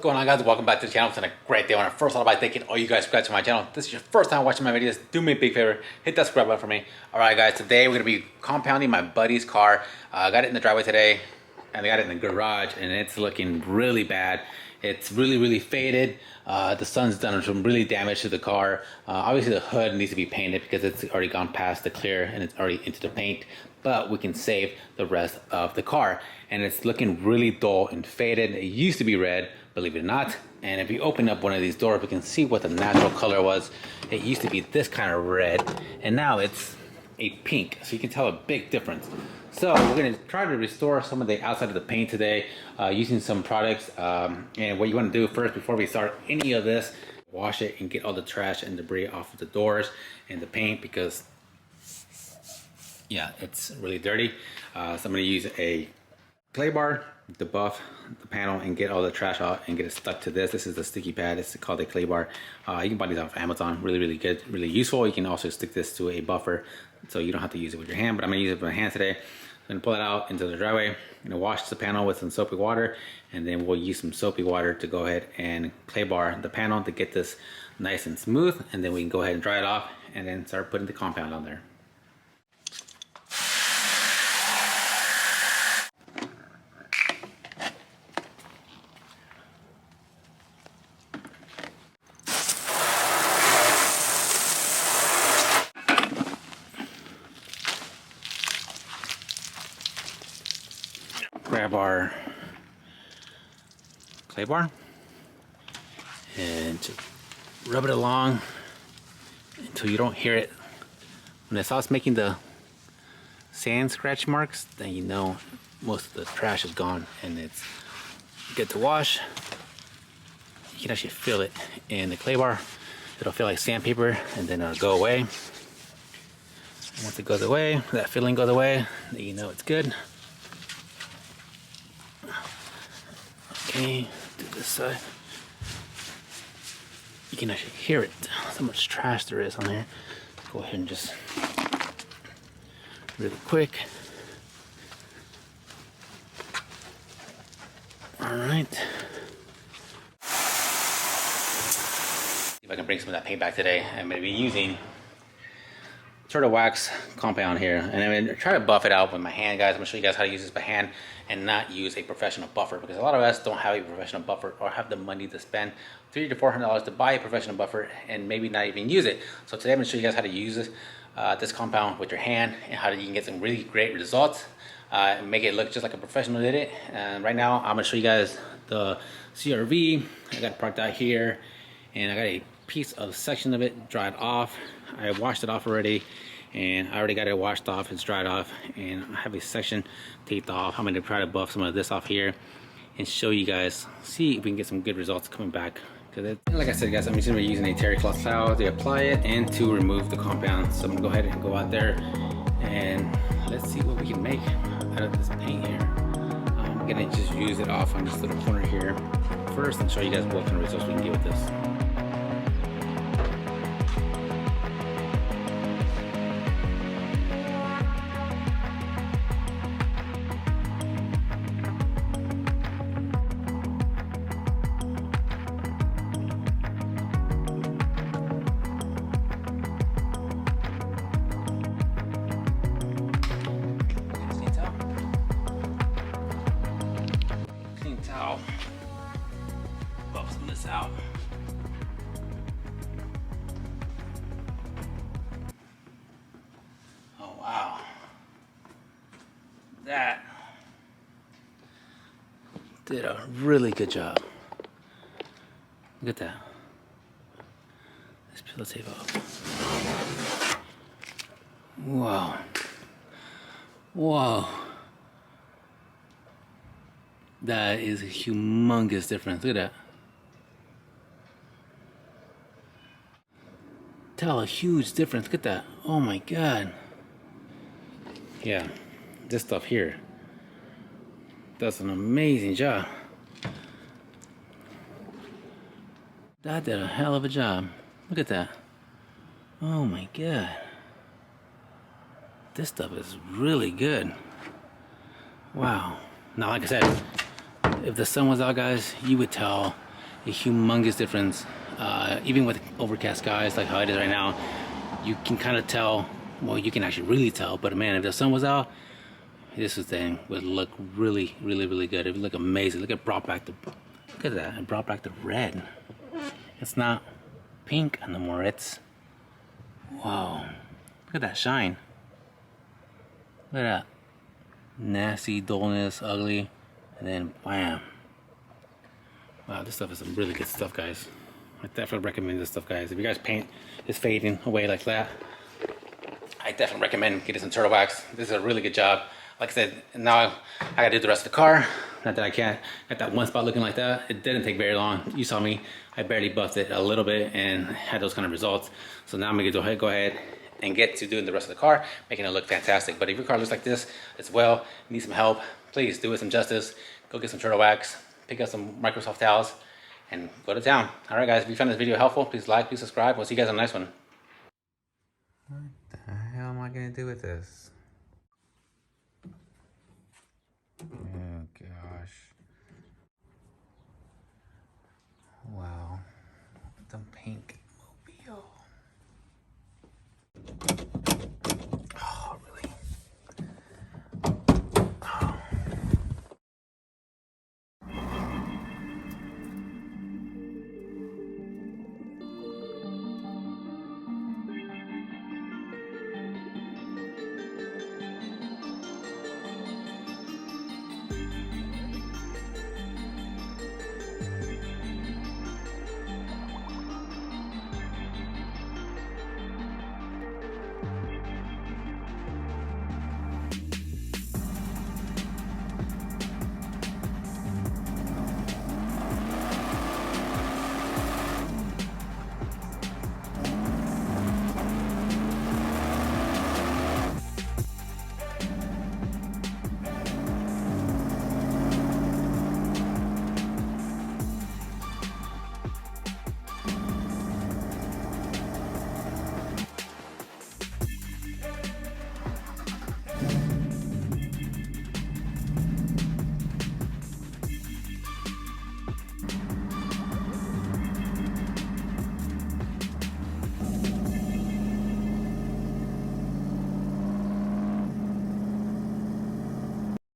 What's going on, guys? Welcome back to the channel. It's been a great day. I want to first off by thanking all you guys subscribed to my channel. If this is your first time watching my videos, do me a big favor, hit that subscribe button for me. Alright guys, today we're going to be compounding my buddy's car. I got it in the driveway today and I got it in the garage and it's looking really bad. It's really faded. The sun's done some really damage to the car. Obviously the hood needs to be painted because it's already gone past the clear and it's already into the paint, but we can save the rest of the car. And it's looking really dull and faded. It used to be red, believe it or not. And if you open up one of these doors, we can see what the natural color was. It used to be this kind of red and now it's a pink, so you can tell a big difference. So we're going to try to restore some of the outside of the paint today using some products. And what you want to do first before we start any of this, wash it and get all the trash and debris off of the doors and the paint, because yeah, it's really dirty. So I'm going to use a clay bar to buff the panel and get all the trash out and get it stuck to this. This is the sticky pad. It's called a clay bar. You can buy these off Amazon. Really good, really useful. You can also stick this to a buffer so you don't have to use it with your hand, but I'm gonna use it with my hand today. I'm gonna pull it out into the driveway. I'm gonna wash the panel with some soapy water, and then we'll use some soapy water to go ahead and clay bar the panel to get this nice and smooth, and then we can go ahead and dry it off and then start putting the compound on there. Grab our clay bar and just rub it along until you don't hear it. When it starts making the sand scratch marks, then you know most of the trash is gone and it's good to wash. You can actually feel it in the clay bar. It'll feel like sandpaper and then it'll go away. And once it goes away, that feeling goes away, then you know it's good. Okay, do this side. You can actually hear it, how much trash there is on here. Go ahead and just really quick. Alright. See if I can bring some of that paint back today. I'm going to be using turtle wax compound here, and I'm gonna try to buff it out with my hand, guys. I'm gonna show you guys how to use this by hand and not use a professional buffer, because a lot of us don't have a professional buffer or have the money to spend $300 to $400 to buy a professional buffer and maybe not even use it. So today I'm gonna show you guys how to use this compound with your hand and how you can get some really great results and make it look just like a professional did it. And right now I'm gonna show you guys the CRV. I got it parked out here and I got a piece of section of it dried off. I washed it off already and I already got it washed off. It's dried off and I have a section taped off. I'm going to try to buff some of this off here and show you guys, see if we can get some good results coming back. Because like I said, guys, I'm just going to be using a terry cloth towel to apply it and to remove the compound. So I'm going to go ahead and go out there and let's see what we can make out of this paint here. I'm going to just use it off on this little corner here first and show you guys what kind of results we can get with this. Buff some of this out. Oh wow, that did a really good job. Look at that. Let's peel the tape off. Wow. Whoa. That is a humongous difference. Look at that. Tell a huge difference. Look at that. Oh my god. Yeah, this stuff here does an amazing job. That did a hell of a job. Look at that. Oh my god. This stuff is really good. Wow. Now, like I said, if the sun was out, guys, you would tell a humongous difference. Even with overcast skies like how it is right now, you can kind of tell. Well, you can actually really tell. But man, if the sun was out, this thing would look really, really, really good. It would look amazing. Look at look at that. It brought back the red. It's not pink anymore. It's, wow. Look at that shine. Look at that. Nasty, dullness, ugly, and then bam. Wow, this stuff is some really good stuff, guys. I definitely recommend this stuff, guys. If you guys paint is fading away like that, I definitely recommend getting some turtle wax. This is a really good job. Like I said, now I gotta do the rest of the car. Not that I can't get that one spot looking like that. It didn't take very long. You saw me, I barely buffed it a little bit and had those kind of results. So now I'm gonna go ahead and get to doing the rest of the car, making it look fantastic. But if your car looks like this as well, need some help, please do it some justice. Go get some turtle wax, pick up some Microsoft towels, and go to town. All right, guys, if you found this video helpful, please like, please subscribe. We'll see you guys on the next one. What the hell am I gonna do with this? Oh gosh. Wow. The pink.